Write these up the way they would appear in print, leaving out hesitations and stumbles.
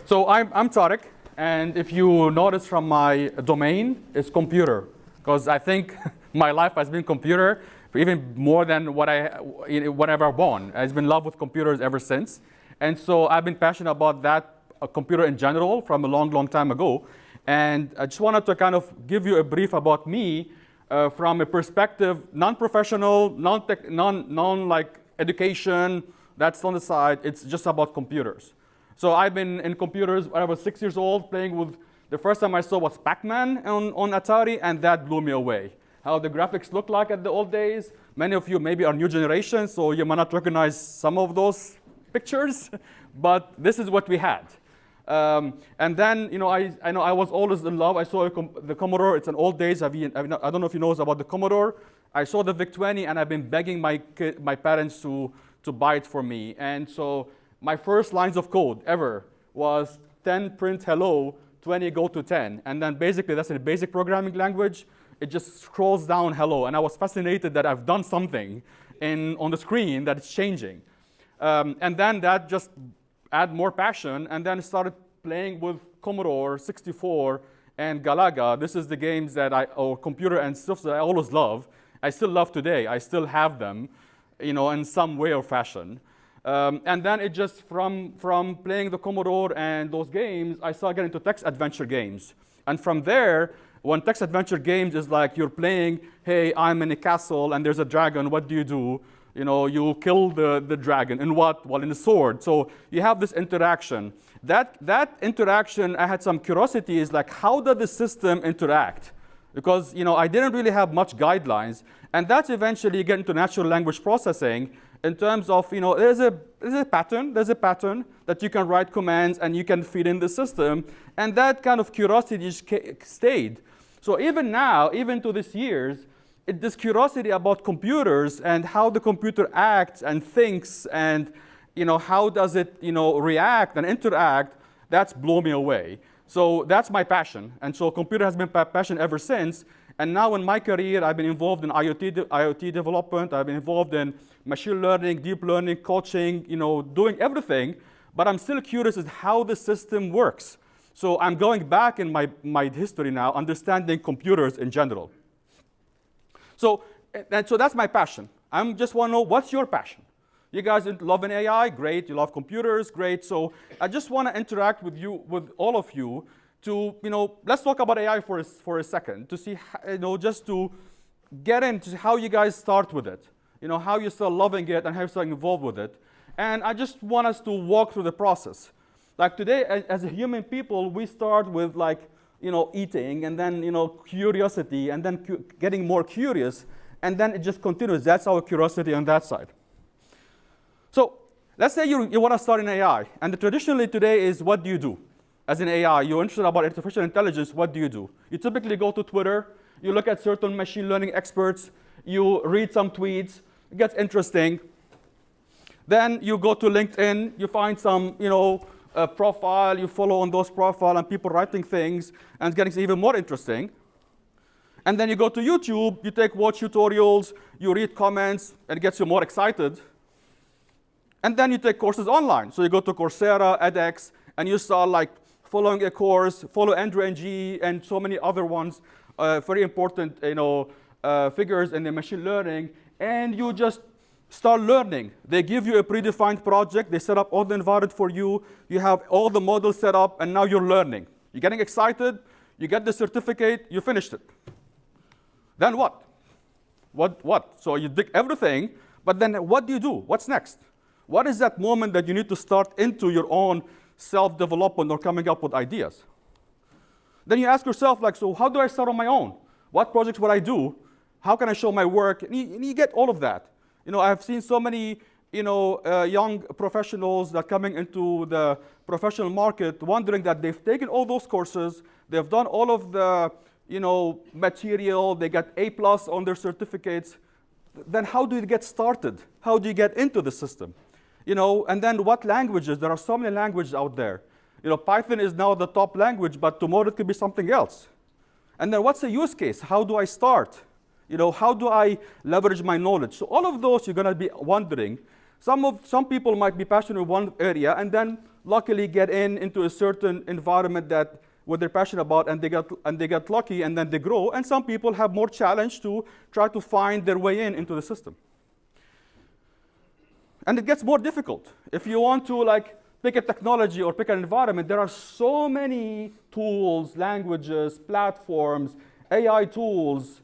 So I'm Tarek, and if you notice from my domain, it's computer, because I think my life has been computer for even more than whenever born. I've been in love with computers ever since, and so I've been passionate about that computer in general from a long, long time ago. And I just wanted to kind of give you a brief about me from a perspective, non-professional, non-like education. That's on the side. It's just about computers. So I've been in computers when I was 6 years old, playing with, the first time I saw was Pac-Man on Atari, and that blew me away. How the graphics look like at the old days. Many of you maybe are new generation, so you might not recognize some of those pictures, but this is what we had. And then, I know I was always in love. I saw the Commodore. It's an old days. I don't know if you know about the Commodore. I saw the VIC-20, and I've been begging my parents to buy it for me. And so my first lines of code ever was 10 print hello, 20 go to 10. And then basically that's a basic programming language. It just scrolls down hello. And I was fascinated that I've done something on the screen that is changing. And then that just add more passion, and then started playing with Commodore 64 and Galaga. This is the games or computer and stuff that I always love. I still love today. I still have them, in some way or fashion. And then it just, from playing the Commodore and those games, I started getting into text adventure games. And from there, when text adventure games is like you're playing, hey, I'm in a castle and there's a dragon, what do? You kill the dragon. In what? Well, in the sword. So you have this interaction. That interaction, I had some curiosity, is like, how does the system interact? Because I didn't really have much guidelines. And that's eventually get into natural language processing in terms of, there's a pattern that you can write commands and you can feed in the system. And that kind of curiosity stayed. So even now, even to this years, this curiosity about computers and how the computer acts and thinks and how does it react and interact, that's blown me away. So that's my passion. And so computer has been my passion ever since. And now in my career, I've been involved in IoT development. I've been involved in machine learning, deep learning, coaching, doing everything. But I'm still curious as how the system works. So I'm going back in my history now, understanding computers in general. So that's my passion. I just want to know, what's your passion? You guys love AI? Great. You love computers? Great. So I just want to interact with all of you to, let's talk about AI for a second to see, just to get into how you guys start with it, how you start loving it and how you start involved with it. And I just want us to walk through the process. Like today, as a human people, we start with eating, and then, curiosity, and then getting more curious, and then it just continues. That's our curiosity on that side. So let's say you want to start in AI, and traditionally today is, what do you do? As in AI, you're interested about artificial intelligence, what do? You typically go to Twitter, you look at certain machine learning experts, you read some tweets, it gets interesting. Then you go to LinkedIn, you find some, profile, you follow on those profiles and people writing things, and it's getting even more interesting. And then you go to YouTube, you watch tutorials, you read comments, and it gets you more excited. And then you take courses online. So you go to Coursera, edX, and you start following a course, follow Andrew Ng and so many other ones, very important figures in the machine learning, and you just start learning. They give you a predefined project. They set up all the environment for you. You have all the models set up, and now you're learning. You're getting excited. You get the certificate. You finished it. Then what? What? So you did everything, but then what do? What's next? What is that moment that you need to start into your own self-development or coming up with ideas? Then you ask yourself, so how do I start on my own? What projects would I do? How can I show my work? And you get all of that. I've seen so many, young professionals that are coming into the professional market wondering that they've taken all those courses, they've done all of the, material, they got A+ on their certificates. Then how do you get started? How do you get into the system? And then what languages? There are so many languages out there. Python is now the top language, but tomorrow it could be something else. And then what's the use case? How do I start? How do I leverage my knowledge? So all of those you're going to be wondering. Some people might be passionate in one area and then luckily get into a certain environment that what they're passionate about, and they get lucky, and then they grow. And some people have more challenge to try to find their way into the system. And it gets more difficult. If you want to like pick a technology or pick an environment, there are so many tools, languages, platforms, AI tools,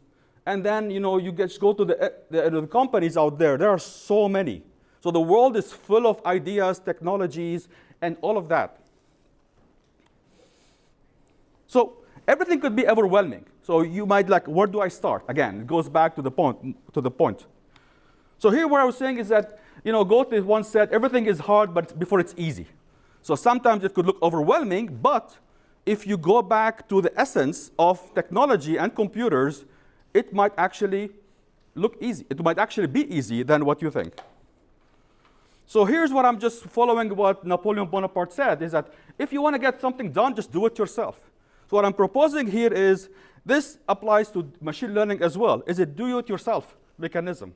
and then you just go to the companies out there. There are so many. So the world is full of ideas, technologies, and all of that. So everything could be overwhelming. So you might like, where do I start? Again, it goes back to the point. So here what I was saying is that, Goethe once said, everything is hard but before it's easy. So sometimes it could look overwhelming, but if you go back to the essence of technology and computers, it might actually look easy. It might actually be easy than what you think. So here's what I'm just following what Napoleon Bonaparte said, is that if you want to get something done, just do it yourself. So what I'm proposing here is, this applies to machine learning as well, is a do-it-yourself mechanism.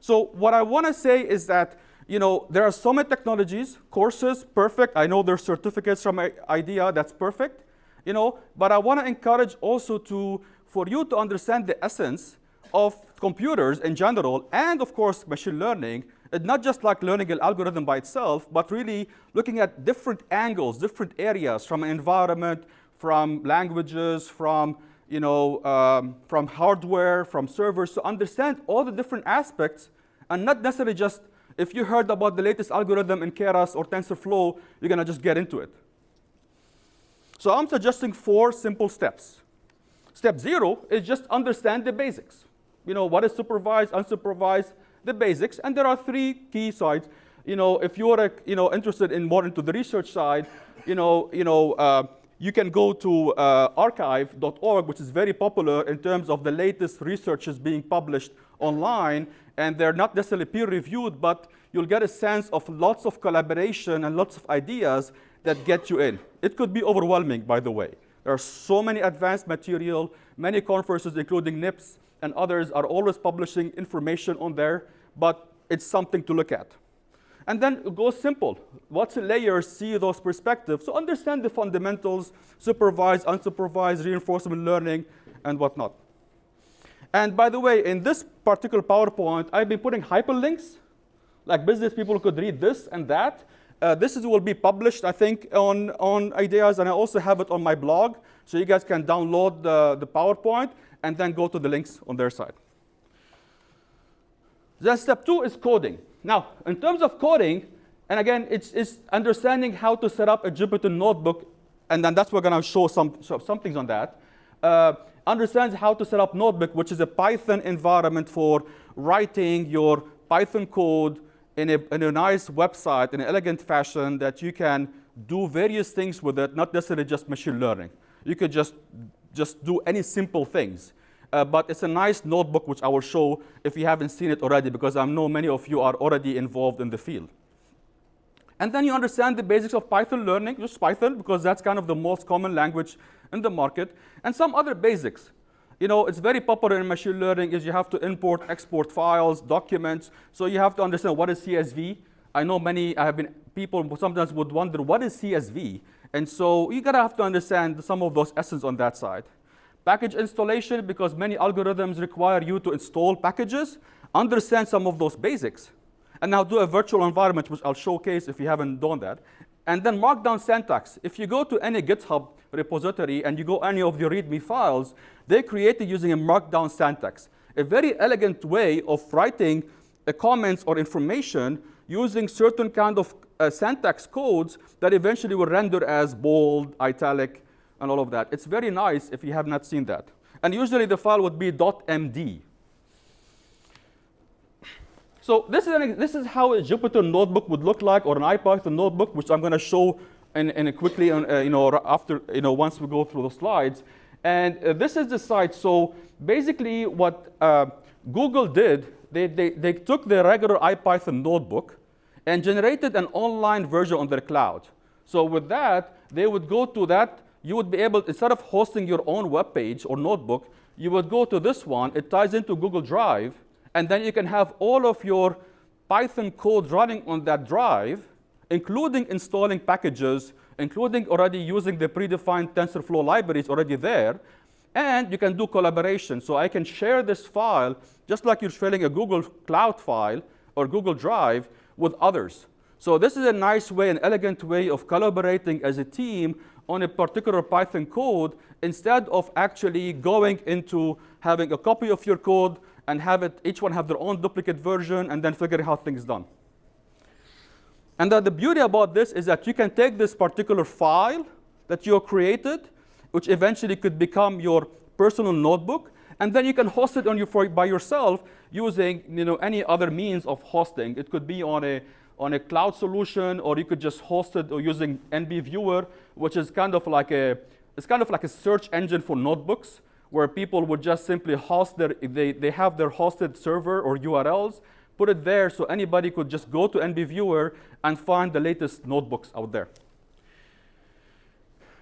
So what I want to say is that, there are so many technologies, courses, perfect. I know there's certificates from IDEA, that's perfect. But I want to encourage also for you to understand the essence of computers in general, and of course machine learning. It's not just like learning an algorithm by itself, but really looking at different angles, different areas, from an environment, from languages, from hardware, from servers, to understand all the different aspects, and not necessarily just, if you heard about the latest algorithm in Keras or TensorFlow, you're going to just get into it. So I'm suggesting 4 simple steps. Step 0 is just understand the basics. What is supervised, unsupervised, the basics, and there are 3 key sides. If you're interested in more into the research side, you can go to archive.org, which is very popular in terms of the latest researches being published online, and they're not necessarily peer-reviewed, but you'll get a sense of lots of collaboration and lots of ideas that get you in. It could be overwhelming, by the way. There are so many advanced material, many conferences, including NIPS, and others are always publishing information on there, but it's something to look at. And then go simple. What's a layer? See those perspectives. So understand the fundamentals, supervised, unsupervised, reinforcement learning, and whatnot. And by the way, in this particular PowerPoint, I've been putting hyperlinks, like business people could read this and that. This will be published, I think, on Ideas, and I also have it on my blog, so you guys can download the PowerPoint and then go to the links on their side. Then step 2 is coding. Now, in terms of coding, and again, it's understanding how to set up a Jupyter notebook, and then that's what we're going to show some things on that. Understands how to set up Notebook, which is a Python environment for writing your Python code in a nice website, in an elegant fashion that you can do various things with it, not necessarily just machine learning. You could just do any simple things. But it's a nice notebook, which I will show if you haven't seen it already, because I know many of you are already involved in the field. And then you understand the basics of Python learning, just Python, because that's kind of the most common language in the market, and some other basics. It's very popular in machine learning is you have to import, export files, documents, so you have to understand what is CSV. I know people sometimes would wonder, what is CSV? And so you gotta have to understand some of those essence on that side. Package installation, because many algorithms require you to install packages, understand some of those basics. And now do a virtual environment, which I'll showcase if you haven't done that. And then Markdown syntax. If you go to any GitHub repository and you go any of the README files, they created using a Markdown syntax. A very elegant way of writing comments or information using certain kind of syntax codes that eventually will render as bold, italic, and all of that. It's very nice if you have not seen that. And usually the file would be .md. So this is how a Jupyter notebook would look like, or an IPython notebook, which I'm going to show in quickly, after, once we go through the slides. And this is the site. So basically, what Google did, they took the regular IPython notebook and generated an online version on their cloud. So with that, they would go to that. You would be able, instead of hosting your own web page or notebook, you would go to this one. It ties into Google Drive. And then you can have all of your Python code running on that drive, including installing packages, including already using the predefined TensorFlow libraries already there. And you can do collaboration. So I can share this file, just like you're sharing a Google Cloud file or Google Drive, with others. So this is a nice way, an elegant way of collaborating as a team on a particular Python code, instead of actually going into having a copy of your code and have it, each one have their own duplicate version, and then figuring how things done. And the beauty about this is that you can take this particular file that you created, which eventually could become your personal notebook, and then you can host it by yourself using any other means of hosting. It could be on a cloud solution, or you could just host it or using NB Viewer, which is kind of like a search engine for notebooks, where people would just simply host they have their hosted server or URLs, put it there so anybody could just go to NB Viewer and find the latest notebooks out there.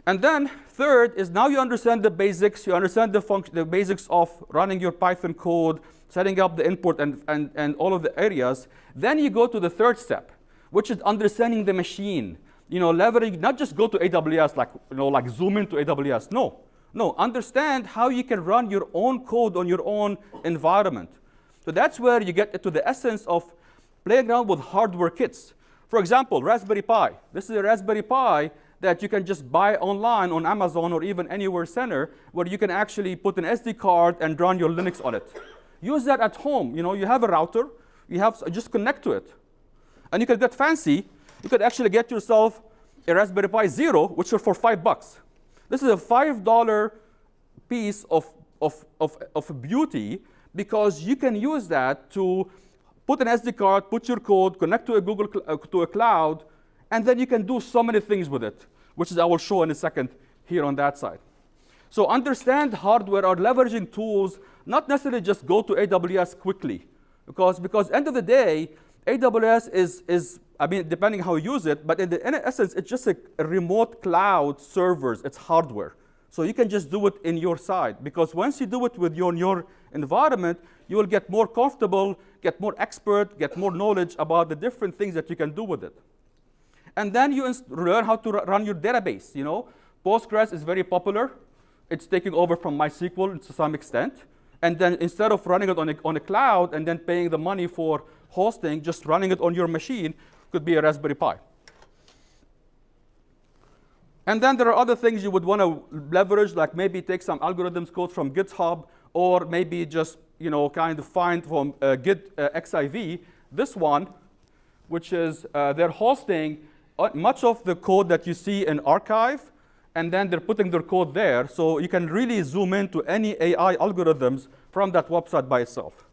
And then third is, now you understand the basics, you understand the basics of running your Python code, setting up the input and all of the areas. Then you go to the third step, which is understanding the machine. Leveraging, not just go to AWS, like zoom into AWS. No, understand how you can run your own code on your own environment. So that's where you get to the essence of playing around with hardware kits. For example, Raspberry Pi. This is a Raspberry Pi that you can just buy online on Amazon or even anywhere center, where you can actually put an SD card and run your Linux on it. Use that at home. You have a router, just connect to it. And you can get fancy. You could actually get yourself a Raspberry Pi Zero, which is for $5. This is a $5 piece of beauty, because you can use that to put an SD card, put your code, connect to a cloud, and then you can do so many things with it, which I will show in a second here on that side. So understand hardware or leveraging tools, not necessarily just go to AWS quickly, because end of the day, AWS is depending how you use it, but in essence, it's just a remote cloud servers. It's hardware. So you can just do it in your side, because once you do it with your environment, you will get more comfortable, get more expert, get more knowledge about the different things that you can do with it. And then you learn how to run your database. Postgres is very popular. It's taking over from MySQL to some extent. And then instead of running it on a cloud and then paying the money for hosting, just running it on your machine could be a Raspberry Pi. And then there are other things you would want to leverage, like maybe take some algorithms code from GitHub, or maybe just kind of find from Git XIV this one, which is they're hosting much of the code that you see in archive, and then they're putting their code there, so you can really zoom into any AI algorithms from that website by itself.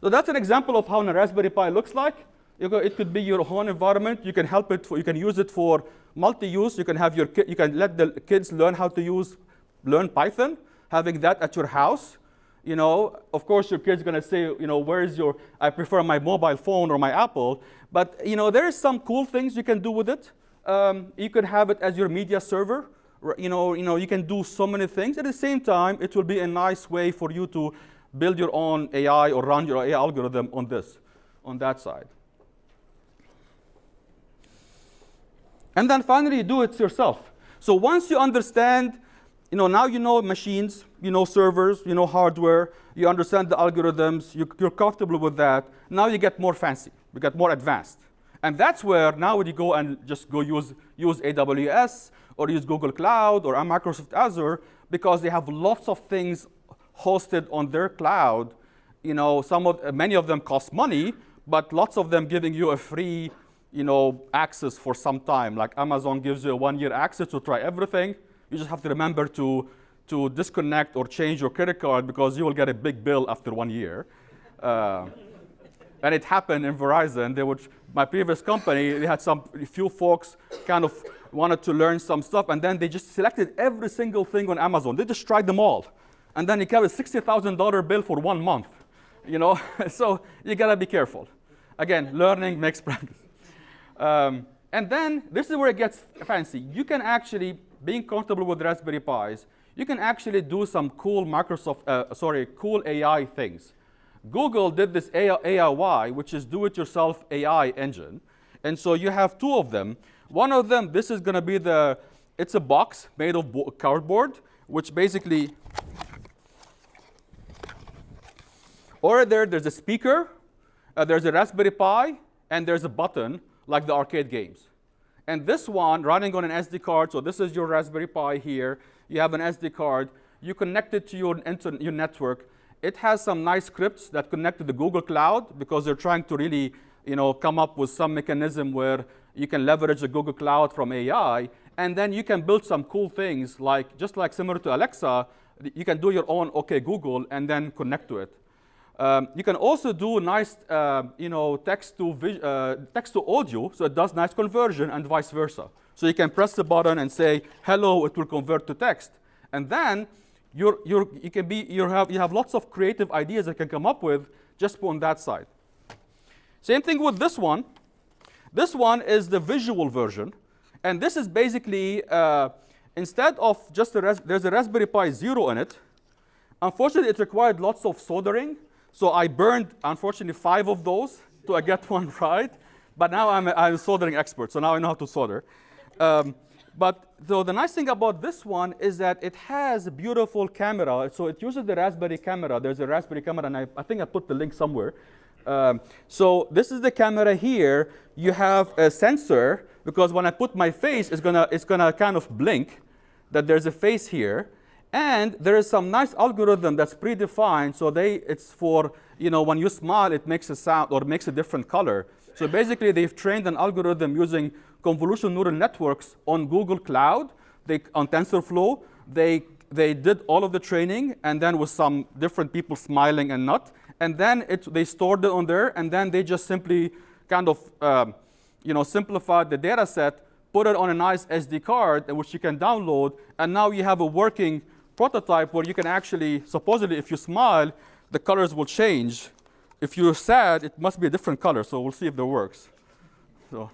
So that's an example of how a Raspberry Pi looks like. It could be your own environment. You can you can use it for multi-use. You can let the kids learn how to learn Python, having that at your house. Of course, your kid's going to say, where is I prefer my mobile phone or my Apple. But, there is some cool things you can do with it. You could have it as your media server. You can do so many things. At the same time, it will be a nice way for you to build your own AI or run your AI algorithm on that side. And then finally, do it yourself. So once you understand, now you know machines, servers, hardware, you understand the algorithms, you're comfortable with that. Now you get more fancy, you get more advanced. And that's where now when you go and just go use AWS or use Google Cloud or Microsoft Azure, because they have lots of things hosted on their cloud. Many of them cost money, but lots of them giving you a free access for some time. Like Amazon gives you a 1-year access to try everything. You just have to remember to disconnect or change your credit card, because you will get a big bill after 1 year. And it happened in Verizon. My previous company, they had a few folks kind of wanted to learn some stuff, and then they just selected every single thing on Amazon. They just tried them all. And then you got a $60,000 bill for 1 month. So you gotta be careful. Again, learning makes practice. And then this is where it gets fancy. You can actually, being comfortable with Raspberry Pis, you can actually do some cool cool AI things. Google did this AI, which is do-it-yourself AI engine. And so you have two of them. One of them, this is going to be it's a box made of cardboard, which basically, or there's a speaker, there's a Raspberry Pi, and there's a button like the arcade games. And this one running on an SD card, so this is your Raspberry Pi here. You have an SD card. You connect it to your network. It has some nice scripts that connect to the Google Cloud because they're trying to really come up with some mechanism where you can leverage the Google Cloud from AI. And then you can build some cool things just like similar to Alexa. You can do your own OK Google and then connect to it. You can also do nice text to audio, so it does nice conversion and vice versa. So you can press the button and say, hello, it will convert to text. And then you have lots of creative ideas that you can come up with just on that side. Same thing with this one. This one is the visual version. And this is basically, instead of just there's a Raspberry Pi Zero in it. Unfortunately, it required lots of soldering. So I burned, unfortunately, 5 of those to get one right. But now I'm a soldering expert, so now I know how to solder. But the nice thing about this one is that it has a beautiful camera. So it uses the Raspberry camera. There's a Raspberry camera, and I think I put the link somewhere. So this is the camera here. You have a sensor, because when I put my face, it's gonna kind of blink that there's a face here. And there is some nice algorithm that's predefined. So it's for, when you smile, it makes a sound or makes a different color. So basically, they've trained an algorithm using convolutional neural networks on Google Cloud, on TensorFlow. They did all of the training, and then with some different people smiling and not. And then they stored it on there, and then they just simply kind of simplified the data set, put it on a nice SD card, which you can download, and now you have a working prototype where you can actually, supposedly, if you smile, the colors will change. If you're sad, it must be a different color, so we'll see if that works. So,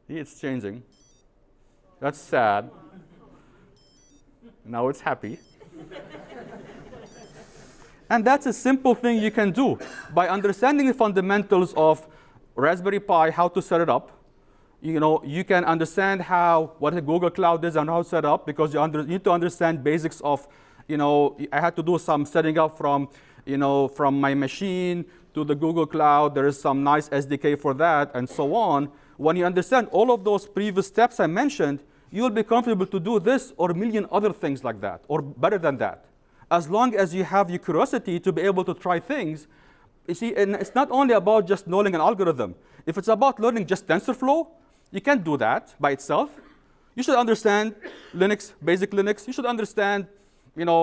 it's changing. That's sad. Now it's happy. And that's a simple thing you can do. By understanding the fundamentals of Raspberry Pi, how to set it up, you can understand what a Google Cloud is and how to set up, because you need to understand basics of, I had to do some setting up from my machine to the Google Cloud. There is some nice SDK for that, and so on. When you understand all of those previous steps I mentioned, you will be comfortable to do this or a million other things like that, or better than that. As long as you have your curiosity to be able to try things. You see, and it's not only about just knowing an algorithm. If it's about learning just TensorFlow, you can't do that by itself. You should understand Linux, basic Linux. You should understand,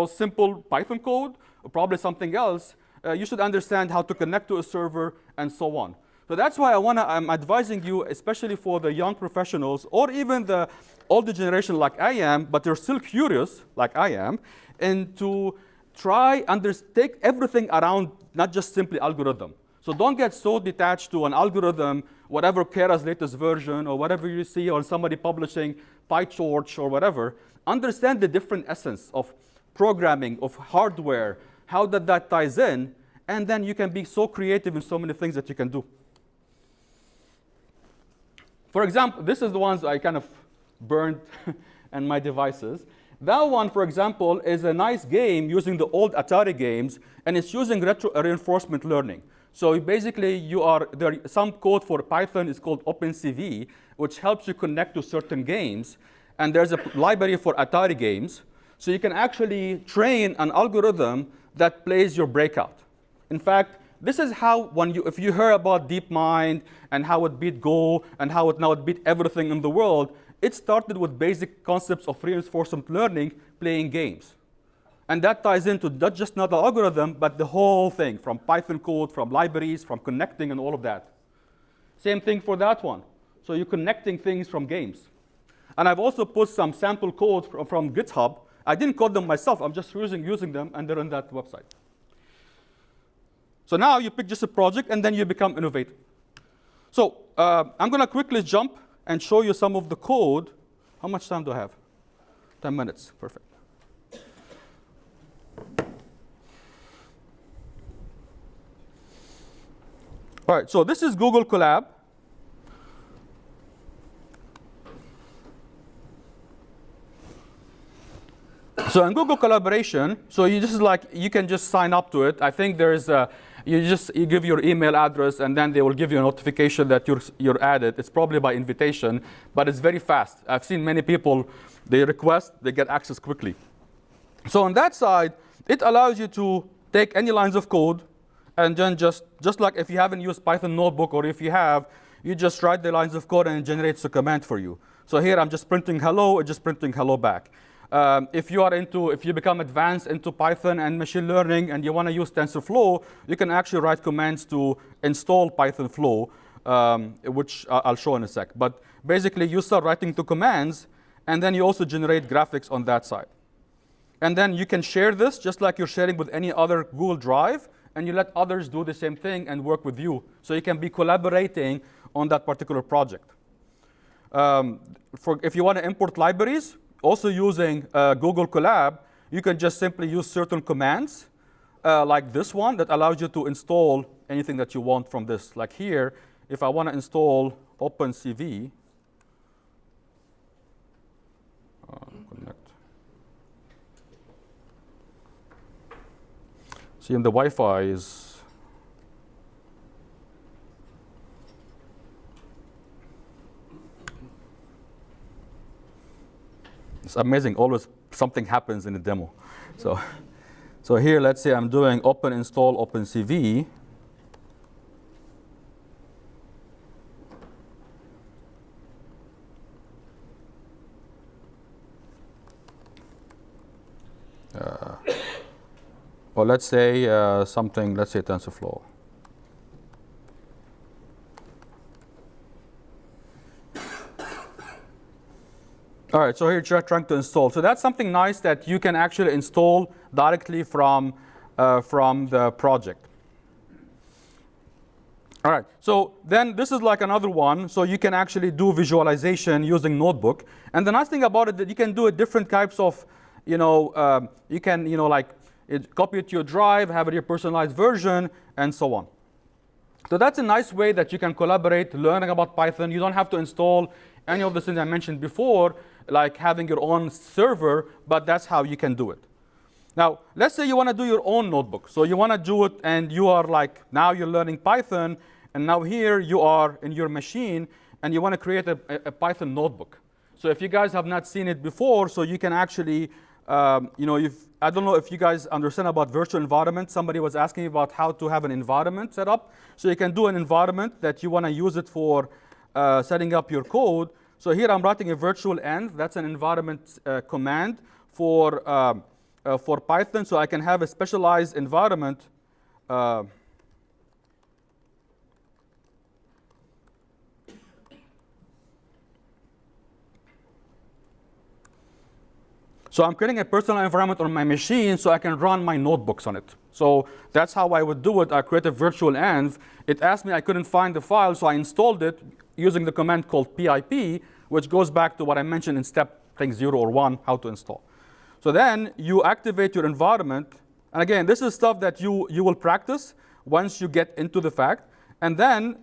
simple Python code, or probably something else. You should understand how to connect to a server, and so on. So that's why I'm advising you, especially for the young professionals, or even the older generation like I am, but they're still curious like I am, and to take everything around, not just simply algorithm. So don't get so detached to an algorithm, whatever Kera's latest version, or whatever you see on somebody publishing PyTorch or whatever. Understand the different essence of programming, of hardware, how that ties in, and then you can be so creative in so many things that you can do. For example, this is the ones I kind of burned in my devices. That one, for example, is a nice game using the old Atari games, and it's using reinforcement learning. So basically, some code for Python is called OpenCV, which helps you connect to certain games. And there's a library for Atari games. So you can actually train an algorithm that plays your breakout. In fact, this is how, if you hear about DeepMind and how it beat Go and how it now beat everything in the world, it started with basic concepts of reinforcement learning, playing games. And that ties into not just the algorithm, but the whole thing, from Python code, from libraries, from connecting, and all of that. Same thing for that one. So you're connecting things from games. And I've also put some sample code from GitHub. I didn't code them myself. I'm just using them, and they're on that website. So now you pick just a project, and then you become innovative. So I'm going to quickly jump and show you some of the code. How much time do I have? 10 minutes. Perfect. All right, so this is Google Collab. So in Google Collaboration, so this is like, you can just sign up to it. I think there's you give your email address and then they will give you a notification that you're added. It's probably by invitation, but it's very fast. I've seen many people, they request, they get access quickly. So on that side, it allows you to take any lines of code and then just like if you haven't used Python Notebook, or if you have, you just write the lines of code and it generates a command for you. So here I'm just printing hello, it's just printing hello back. If you become advanced into Python and machine learning and you want to use TensorFlow, you can actually write commands to install Python Flow, which I'll show in a sec. But basically, you start writing the commands, and then you also generate graphics on that side. And then you can share this just like you're sharing with any other Google Drive, and you let others do the same thing and work with you. So you can be collaborating on that particular project. If you want to import libraries, also using Google Collab, you can just simply use certain commands, like this one, that allows you to install anything that you want from this. Like here, if I want to install OpenCV, connect. See, and the Wi-Fi is, it's amazing, always something happens in the demo. So here, let's say I'm doing open install OpenCV. Or let's say something, let's say TensorFlow. All right, so here you're trying to install. So that's something nice that you can actually install directly from the project. All right, so then this is like another one. So you can actually do visualization using Notebook. And the nice thing about it that you can do it different types of, you can, like copy it to your drive, have it your personalized version, and so on. So that's a nice way that you can collaborate, learning about Python. You don't have to install any of the things I mentioned before, like having your own server, but that's how you can do it. Now, let's say you want to do your own notebook. So you want to do it, and you are like, now you're learning Python, and now here you are in your machine, and you want to create a Python notebook. So if you guys have not seen it before, so you can actually, I don't know if you guys understand about virtual environment. Somebody was asking about how to have an environment set up. So you can do an environment that you want to use it for setting up your code. So here I'm writing a virtual env. That's an environment command for Python. So I can have a specialized environment. So I'm creating a personal environment on my machine so I can run my notebooks on it. So that's how I would do it. I create a virtual env. It asked me I couldn't find the file, so I installed it using the command called pip, which goes back to what I mentioned in step 0 or 1, how to install. So then you activate your environment. And again, this is stuff that you will practice once you get into the fact. And then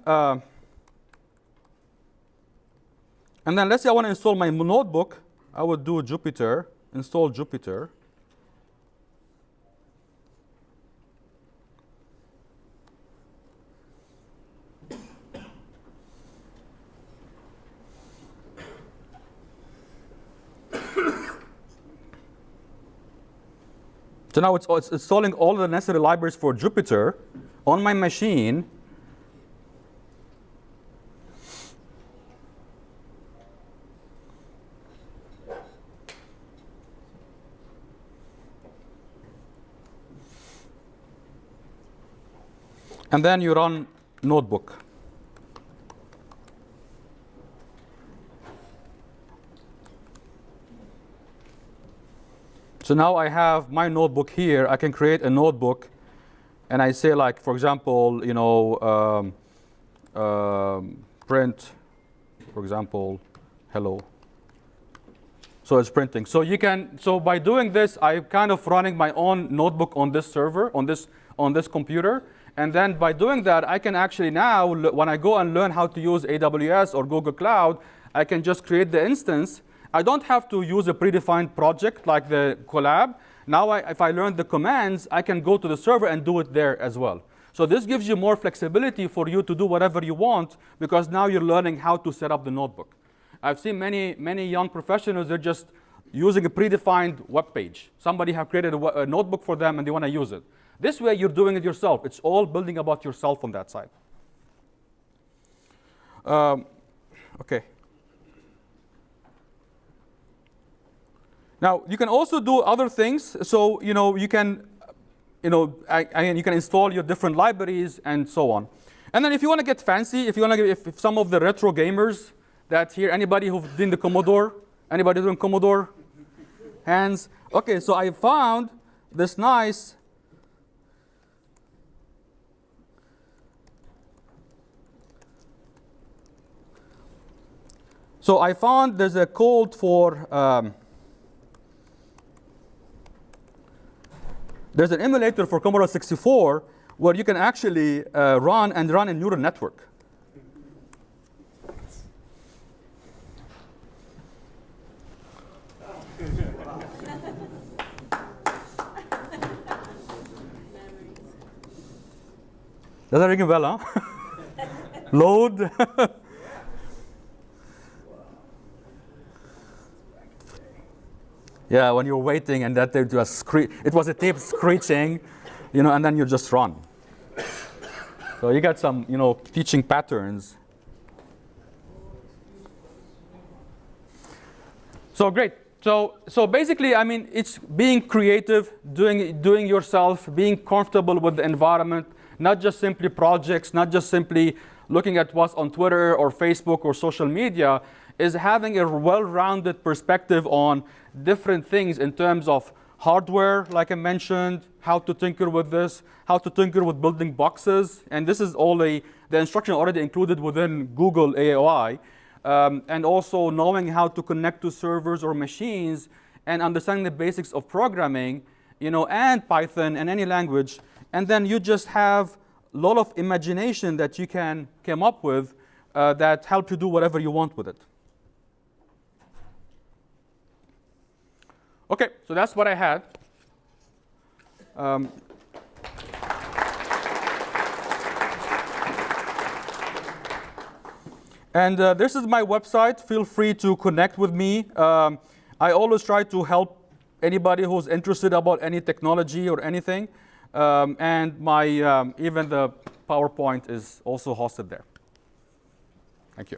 let's say I want to install my notebook. I would do Jupyter. Install Jupyter. So now it's installing all the necessary libraries for Jupyter on my machine. And then you run notebook. So now I have my notebook here. I can create a notebook, and I say, like, for example, print, for example, hello. So it's printing. So you can. So by doing this, I'm kind of running my own notebook on this server, on this computer. And then by doing that, I can actually now, when I go and learn how to use AWS or Google Cloud, I can just create the instance. I don't have to use a predefined project like the Collab. Now, if I learn the commands, I can go to the server and do it there as well. So this gives you more flexibility for you to do whatever you want, because now you're learning how to set up the notebook. I've seen many young professionals, they're just using a predefined web page. Somebody have created a notebook for them and they want to use it. This way, you're doing it yourself. It's all building about yourself on that side. OK. Now, you can also do other things. So, you can, you can install your different libraries and so on. And then if you want to get fancy, if some of the retro gamers that here, anybody who's doing the Commodore? Anybody doing Commodore? Hands? OK, so I found this nice So I found there's a code for, there's an emulator for Commodore 64 where you can actually run a neural network. Does that ring a bell, huh? Load. Yeah, when you're waiting and that it was a tape screeching, and then you just run. So you got some, teaching patterns. So great. So basically, I mean, it's being creative, doing yourself, being comfortable with the environment, not just simply projects, not just simply looking at what's on Twitter or Facebook or social media, is having a well-rounded perspective on different things in terms of hardware, like I mentioned, how to tinker with this, how to tinker with building boxes. And this is all the instruction already included within Google AOI. And also knowing how to connect to servers or machines and understanding the basics of programming, and Python and any language. And then you just have a lot of imagination that you can come up with that help you do whatever you want with it. OK, so that's what I had. And this is my website. Feel free to connect with me. I always try to help anybody who's interested about any technology or anything. And my even the PowerPoint is also hosted there. Thank you.